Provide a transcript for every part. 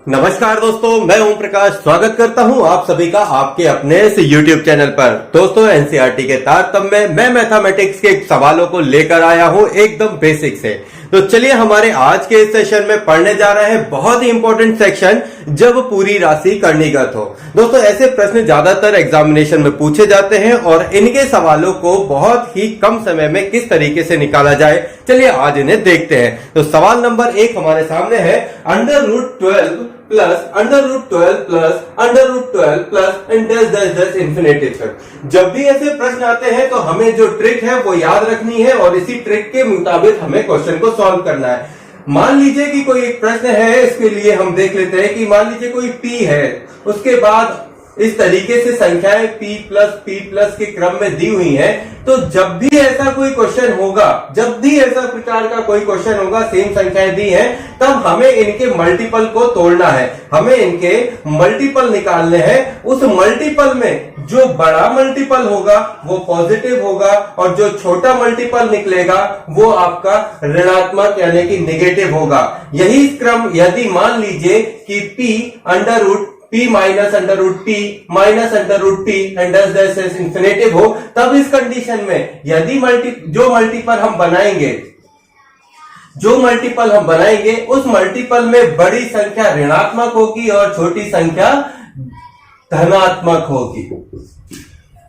नमस्कार दोस्तों, मैं ओम प्रकाश स्वागत करता हूं आप सभी का आपके अपने इस YouTube चैनल पर। दोस्तों, एनसीईआरटी के तारतम्य में मैं मैथमेटिक्स के सवालों को लेकर आया हूं एकदम बेसिक से। तो चलिए हमारे आज के इस सेशन में पढ़ने जा रहे हैं बहुत ही इंपॉर्टेंट सेक्शन, जब पूरी राशि कर्णीगत हो। दोस्तों, ऐसे प्रश्न ज्यादातर एग्जामिनेशन में पूछे जाते हैं और इनके सवालों को बहुत ही कम समय में किस तरीके से निकाला जाए, चलिए आज इन्हें देखते हैं। तो सवाल नंबर 1 हमारे सामने है, √12 plus √12 plus √12 plus and dash infinity तक। जब भी ऐसे प्रश्न आते हैं तो हमें जो ट्रिक है वो याद रखनी है और इसी ट्रिक के मुताबिक हमें क्वेश्चन को सॉल्व करना है। मान लीजिए कि कोई एक प्रश्न है, इसके लिए हम देख लेते हैं कि मान लीजिए कोई p है, उसके बाद इस तरीके से संख्याएं p प्लस के क्रम में दी हुई हैं। तो जब भी ऐसा कोई क्वेश्चन होगा, जब भी ऐसा प्रकार का कोई क्वेश्चन होगा, सेम संख्याएं दी हैं, तब हमें इनके मल्टीपल को तोड़ना है, हमें इनके मल्टीपल निकालने हैं। उस मल्टीपल में जो बड़ा मल्टीपल होगा वो पॉजिटिव होगा और जो छोटा मल्टीपल निकलेगा वो आपका ऋणात्मक यानी कि नेगेटिव होगा। यही क्रम यदि मान लीजिए कि p minus √p minus √p and dash infinitive हो, तब इस कंडीशन में यदि जो मल्टीपल हम बनाएंगे उस मल्टीपल में बड़ी संख्या ऋणात्मक होगी और छोटी संख्या धनात्मक होगी।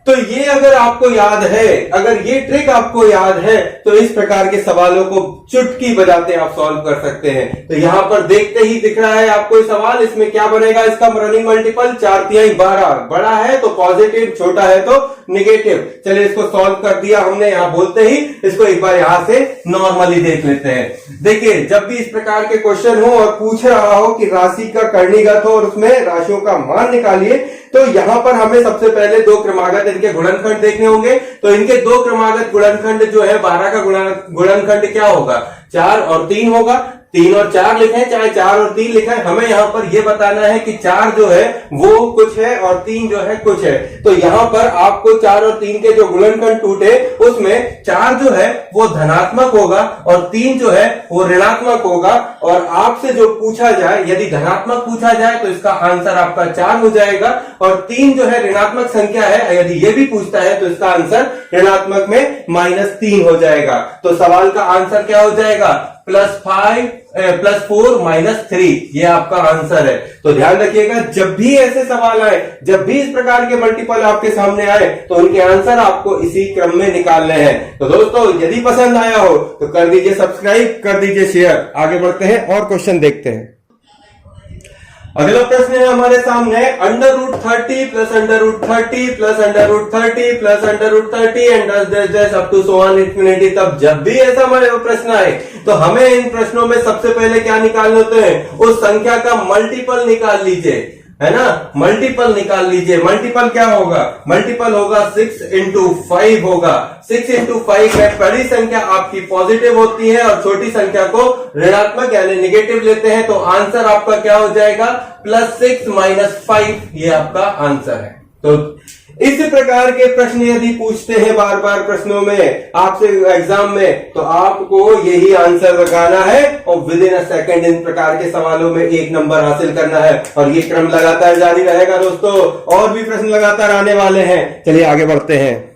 तो ये अगर आपको याद है, अगर ये ट्रिक आपको याद है, तो इस प्रकार के सवालों को चुटकी बजाते आप सॉल्व कर सकते हैं। तो यहां पर देखते ही दिख रहा है आपको ये सवाल, इसमें क्या बनेगा, इसका रनिंग मल्टीपल 4×3=12, बड़ा है तो पॉजिटिव, छोटा है तो निगेटिव। चलिए इसको सॉल्व कर दिया हमने, यहां बोलते ही इसको एक बार यहां से नॉर्मली देख लेते हैं। देखिए, जब भी इस प्रकार के क्वेश्चन हो और पूछ रहा हो कि राशि का कर्णीगत हो और उसमें राशियों का मान निकालिए, तो यहां पर हमें सबसे पहले दो क्रमागत इनके गुणनखंड देखने होंगे। तो इनके दो क्रमागत गुणनखंड जो है 12 का गुणनखंड क्या होगा, 4 और 3 होगा। 3 और 4 लिखें चाहे 4 और 3 लिखें, हमें यहां पर यह बताना है कि 4 जो है वो कुछ है और 3 जो है कुछ है। तो यहां पर आपको 4 और 3 के जो गुणनखंड टूटे उसमें 4 जो है वो धनात्मक होगा और 3 जो है वो ऋणात्मक होगा। और आपसे जो पूछा जाए, यदि धनात्मक पूछा जाए तो इसका आंसर आपका 4 हो जाएगा और 3 जो है ऋणात्मक संख्या है, यदि ये भी पूछता है तो इसका आंसर ऋणात्मक में -3 हो जाएगा। तो सवाल का आंसर क्या हो जाएगा, +4 -3, ये आपका आंसर है। तो ध्यान रखिएगा, जब भी ऐसे सवाल आए, जब भी इस प्रकार के मल्टीपल आपके सामने आए, तो उनके आंसर आपको इसी क्रम में निकालने हैं। तो दोस्तों, यदि पसंद आया हो तो कर दीजिए सब्सक्राइब, कर दीजिए शेयर। आगे बढ़ते हैं और क्वेश्चन देखते हैं। अगला प्रश्न है हमारे सामने, √30 plus √30 plus √30 plus √30 and dash up to so on infinity. तब जब भी ऐसा हमारे प्रश्न आए तो हमें इन प्रश्नों में सबसे पहले क्या निकालने होते हैं, उस संख्या का मल्टीपल निकाल लीजिए, है ना, मल्टीपल निकाल लीजिए। मल्टीपल क्या होगा, मल्टीपल होगा 6 × 5 होगा। 6 × 5 में बड़ी संख्या आपकी पॉजिटिव होती है और छोटी संख्या को ऋणात्मक यानी निगेटिव लेते हैं। तो आंसर आपका क्या हो जाएगा, +6 - 5, ये आपका आंसर है। तो इस प्रकार के प्रश्न यदि पूछते हैं बार बार प्रश्नों में आपसे एग्जाम में, तो आपको यही आंसर लगाना है और विदिन अ सेकंड इन प्रकार के सवालों में 1 नंबर हासिल करना है। और ये क्रम लगातार जारी रहेगा दोस्तों, और भी प्रश्न लगातार आने वाले हैं। चलिए आगे बढ़ते हैं।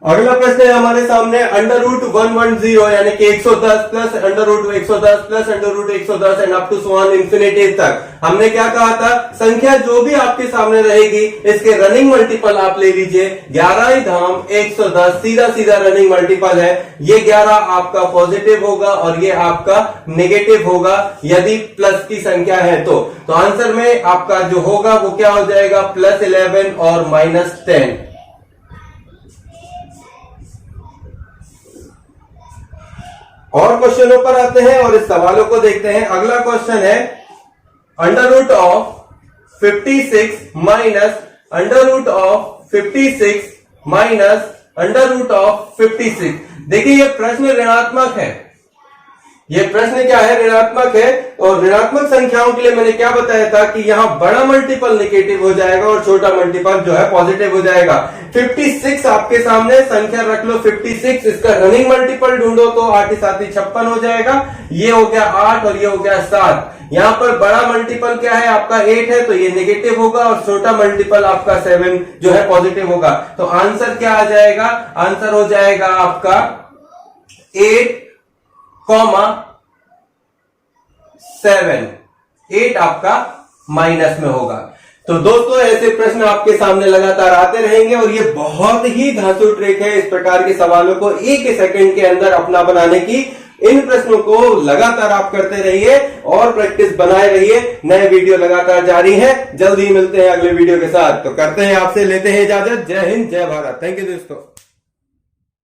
अगला प्रश्न है हमारे सामने, √110 यानी कि 110 plus √110 plus √110 and up to so on infinity तक। हमने क्या कहा था, संख्या जो भी आपके सामने रहेगी इसके रनिंग मल्टीपल आप ले लीजिए। 11×110 सीधा रनिंग मल्टीपल है। ये 11 आपका पॉजिटिव होगा और ये आपका नेगेटिव होगा यदि प्लस की संख्या है। तो आंसर में आपका जो होगा वो क्या हो जाएगा, +11 और -10। और क्वेश्चनों पर आते हैं और इस सवालों को देखते हैं। अगला क्वेश्चन है, √56 माइनस √56 माइनस √56। देखिए ये प्रश्न ऋणात्मक है, ये प्रश्न क्या है, ऋणात्मक है। और ऋणात्मक संख्याओं के लिए मैंने क्या बताया था कि यहां बड़ा मल्टीपल नेगेटिव हो जाएगा और छोटा मल्टीपल जो है पॉजिटिव हो जाएगा। 56 आपके सामने संख्या रख लो 56, इसका रनिंग मल्टीपल ढूंढो तो 8 7 56 हो जाएगा। ये हो गया 8 और ये हो गया 7। यहां पर बड़ा मल्टीपल क्या है आपका 8 है, तो ये नेगेटिव होगा और छोटा मल्टीपल आपका 7 जो है पॉजिटिव होगा। तो आंसर क्या आ जाएगा, आंसर हो जाएगा आपका 8,7। 8 आपका माइनस में होगा। तो दोस्तों ऐसे प्रश्न आपके सामने लगातार आते रहेंगे और ये बहुत ही धांसू ट्रिक है इस प्रकार के सवालों को एक सेकंड के अंदर अपना बनाने की। इन प्रश्नों को लगातार आप करते रहिए और प्रैक्टिस बनाए रहिए। नए वीडियो लगातार जारी है, जल्दी मिलते हैं अगले वीडियो के साथ। तो करते हैं आपसे, लेते हैं इजाजत। जय हिंद, जय भारत। थैंक यू दोस्तों।